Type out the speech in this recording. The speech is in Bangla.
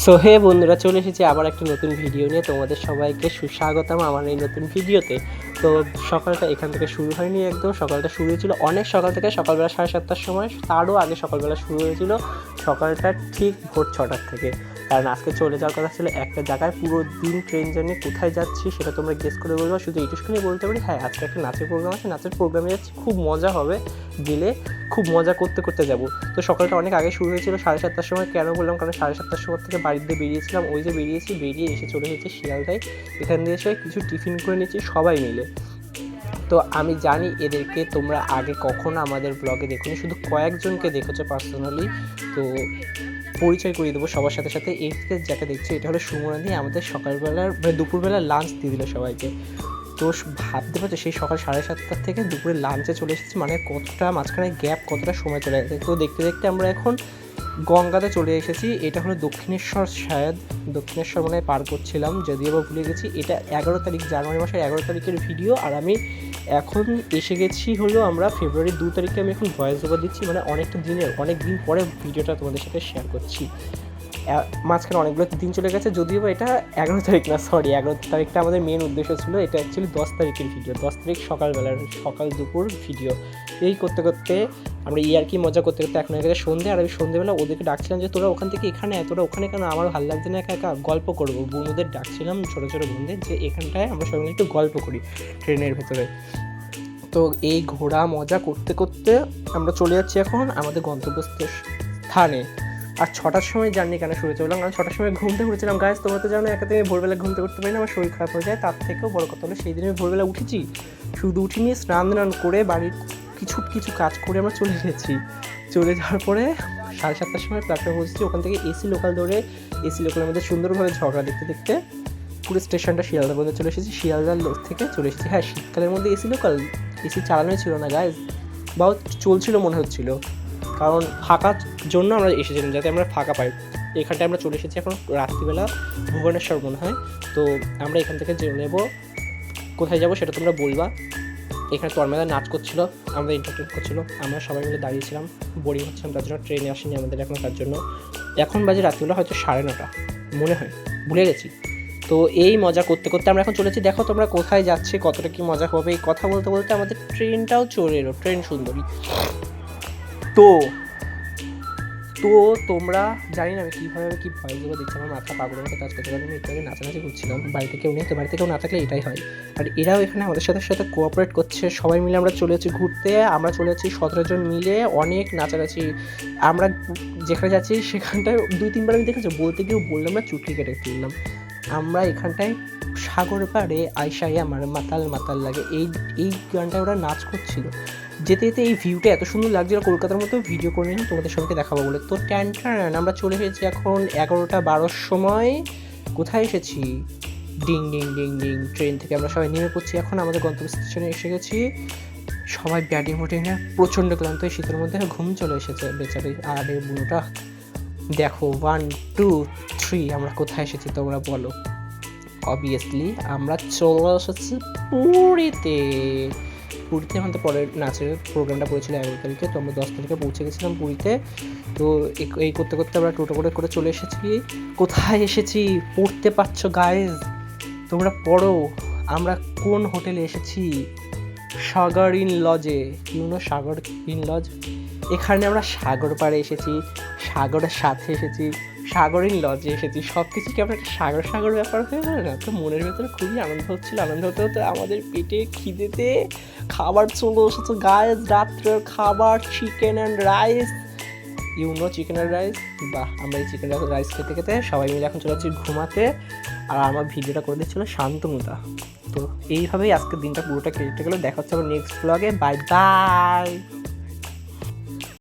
সো হে বন্ধুরা, চলে এসেছি আবার একটা নতুন ভিডিও নিয়ে। তোমাদের সবাইকে সুস্বাগতম আমার এই নতুন ভিডিওতে। তো সকালটা এখান থেকে শুরু হয়নি, একদম সকালটা শুরু হয়েছিল অনেক সকাল থেকে, সকালবেলা 7:30টার সময়। তারও আগে সকালবেলা শুরু হয়েছিল সকালটা ঠিক ভোর 6টার থেকে। কারণ আজকে চলে যাওয়ার কথা ছিল একটা জায়গায়, পুরো দিন ট্রেন জার্নি। কোথায় যাচ্ছি সেটা তোমরা গেস করে বলবো। শুধু এইটুকুনি বলতে পারি, হ্যাঁ আজকে একটা নাচের প্রোগ্রাম আছে, নাচের প্রোগ্রামে যাচ্ছি, খুব মজা হবে, গেলে খুব মজা করতে করতে যাব। তো সকালটা অনেক আগে শুরু হয়েছিল 7:30টার সময়। কেন বললাম? কারণ 7:30টার সময় থেকে বাড়িতে বেরিয়েছিলাম, ওই যে বেরিয়ে এসে চলে এসেছি শিয়ালদায়। এখান দিয়ে এসে কিছু টিফিন করে নিয়েছি সবাই মিলে। তো আমি জানি এদেরকে তোমরা আগে কখনো আমাদের ব্লগে দেখোনি, শুধু কয়েকজনকে দেখেছো পার্সোনালি। তো পরিচয় করিয়ে দেবো সবার সাথে সাথে। এইকে যাকে দেখছো, এটা হলো সুমনাদি, আমাদের সকালবেলার দুপুরবেলার লাঞ্চ দিয়ে দিল সবাইকে। তো ভাবতে পারছো সেই সকাল 7:30টার থেকে দুপুরে লাঞ্চে চলে এসেছি, মানে কতটা মাঝখানে গ্যাপ, কতটা সময় চলে গেছে। তো দেখতে দেখতে আমরা এখন গঙ্গাতে চলে এসেছি। এটা হলো দক্ষিণেশ্বর, দক্ষিণেশ্বর মনে হয় পার করছিলাম, যদিও বা ভুলে গেছি। এটা 11 তারিখ, জানুয়ারি মাসের 11 তারিখের ভিডিও। আর আমি এখন এসে গেছি হলো আমরা ফেব্রুয়ারি 2 তারিখে। আমি এখন ভয়েস ওভার দিচ্ছি, মানে অনেক দিন পরে ভিডিওটা তোমাদের সাথে শেয়ার করছি। মাঝখানে অনেকগুলো দিন চলে গেছে, যদিও বা এটা 11 তারিখ না, সরি 11 তারিখটা আমাদের মেন উদ্দেশ্য ছিল। এটা অ্যাকচুয়ালি 10 তারিখের ভিডিও, 10 তারিখ সকাল দুপুর ভিডিও। এই করতে করতে আমরা কি মজা করতে করতে এখন হয়ে গেছে সন্ধ্যে। আর আমি সন্ধ্যেবেলা ওদেরকে ডাকছিলাম যে তোরা ওখান থেকে এখানে, তোরা ওখানে কেন? আমার ভালো লাগছে না একা একা, গল্প করবো। বন্ধুদের ডাকছিলাম, ছোটো ছোটো বন্ধুদের, যে এখানটায় আমরা সবাই মিলে একটু গল্প করি ট্রেনের ভেতরে। তো এই ঘোরা মজা করতে করতে আমরা চলে যাচ্ছি এখন আমাদের গন্তব্যস্থানে। আর 6টার সময় জার্নি কেন শুরু হয়েছে বললাম? কারণ 6টার সময় ঘুমতে উঠেছিলাম। গাইজ, তোমরা তো জানো একাতে আমি ভোরবেলা ঘুমতে উঠতে পারি না, আমার শরীর খারাপ হয়ে যায়। তার থেকেও বড় কথা হলো, সেই দিন আমি ভোরবেলা উঠেছি, শুধু উঠিনি, স্নান করে বাড়ির কিছু কাজ করে আমরা চলে গেছি। চলে যাওয়ার পরে 7:30টার সময় প্ল্যাটফর্মে পৌঁছেছি। ওখান থেকে এসি লোকাল লোকালের মধ্যে সুন্দরভাবে ঝগড়া দেখতে দেখতে পুরো স্টেশনটা শিয়ালদা পর্যন্ত চলে এসেছি। শিয়ালদার থেকে চলে এসেছি। হ্যাঁ, শীতকালের মধ্যে এসি চালানোই ছিল না গাইজ, বা চলছিল মনে হচ্ছিল, কারণ ফাঁকার জন্য আমরা এসেছিলাম, যাতে আমরা ফাঁকা পাই। এখানটায় আমরা চলে এসেছি এখন রাত্রিবেলা, ভুবনেশ্বর মনে হয়। তো আমরা এখান থেকে জেনে নেব কোথায় যাব, সেটা তোমরা বলবা। এখানে তরমেলা নাচ করছিল, আমরা এন্টারটেন করছিল, আমরা সবাই মিলে দাঁড়িয়েছিলাম, বোরিং হচ্ছিলাম, তার জন্য ট্রেনে আসেনি আমাদের এখন। তার জন্য এখন বাজে রাত্রিবেলা হয়তো 9:30 মনে হয়, ভুলে গেছি। তো এই মজা করতে করতে আমরা এখন চলেছি। দেখো তোমরা কোথায় যাচ্ছে, কতটা কি মজা হবে। এই কথা বলতে বলতে আমাদের ট্রেনটাও চলে এলো, ট্রেন সুন্দরী। তো তোমরা জানি না আমি কীভাবে কি ভয় দেবো, দেখছি আমার মাথা পাগলের মতো কাজ করতে পারি। আমি একটু আগে নাচানাচি করছিলাম, বাড়িতে কেউ নেই, তো বাড়িতে কেউ না থাকলে এটাই হয়। আর এরাও এখানে আমাদের সাথে সাথে কোঅপারেট করছে। সবাই মিলে আমরা চলে যাচ্ছি ঘুরতে। আমরা চলে যাচ্ছি 17 জন মিলে, অনেক নাচানাচি। আমরা যেখানে যাচ্ছি সেখানটায় 2-3বার আমি দেখেছি, বলতে গিয়েও বললাম না, চুটকি কেটে ফেললাম। আমরা এখানটায় সাগর পাড়ে আইসাই আমার মাতাল লাগে, এই গানটায় ওরা নাচ করছিল। যেতে যেতে এই ভিউটা এত সুন্দর লাগছিল, কলকাতার মতো ভিডিও করে নিলাম তোমাদের সঙ্গে দেখাবো বলে। তো আমরা চলে এসেছি এখন 11:12 সময়। কোথায় এসেছি? Ding ding ding ding, train থেকে আমরা সবাই নেমে পড়ছি। এখন আমাদের গন্তব্য স্টেশনে এসে গেছি। সবাই ব্যাটিং ফুটিংয়ে প্রচণ্ড ক্লান্ত, এই শীতের মধ্যে ঘুম চলে এসেছে বেচারি। আর এই বুনোটা দেখো, 1 2 3 আমরা কোথায় এসেছি তোমরা বলো। অবভিয়াসলি আমরা চলে এসেছি পুরীতে। আমাদের পরের নাচের প্রোগ্রামটা পড়েছিল 11 তারিখে, তো আমরা 10 তারিখে পৌঁছে গেছিলাম পুরীতে। তো এই করতে করতে আমরা টোটো করে চলে এসেছি। কোথায় এসেছি পড়তে পারছো গাইজ? তোমরা পড়ো, আমরা কোন হোটেলে এসেছি? সাগর ইন লজে। সাগর ইন লজ। এখানে আমরা সাগর পাড়ে এসেছি, সাগরের সাথে এসেছি, সাগর ইন লজে এসেছি। সব কিছু কি আমরা একটা সাগর ব্যাপার হয়ে গেল না? তো মনের ভেতরে খুবই আনন্দ হচ্ছিল। আনন্দ হতে হতে আমাদের পেটে খিদেতে খাবার চলে এসেছে গাইজ। রাত্রের খাবার chicken and rice, chicken and rice. বাহ, আমরা এই চিকেন রাইস খেতে খেতে সবাই মিলে এখন চলে যাচ্ছি ঘুমাতে। আর আমার ভিডিওটা করে দিচ্ছিল শান্তনুদা। তো এইভাবেই আজকের দিনটা পুরোটা কেটে গেলো। দেখা হচ্ছে আবার নেক্সট ব্লগে। Bye bye.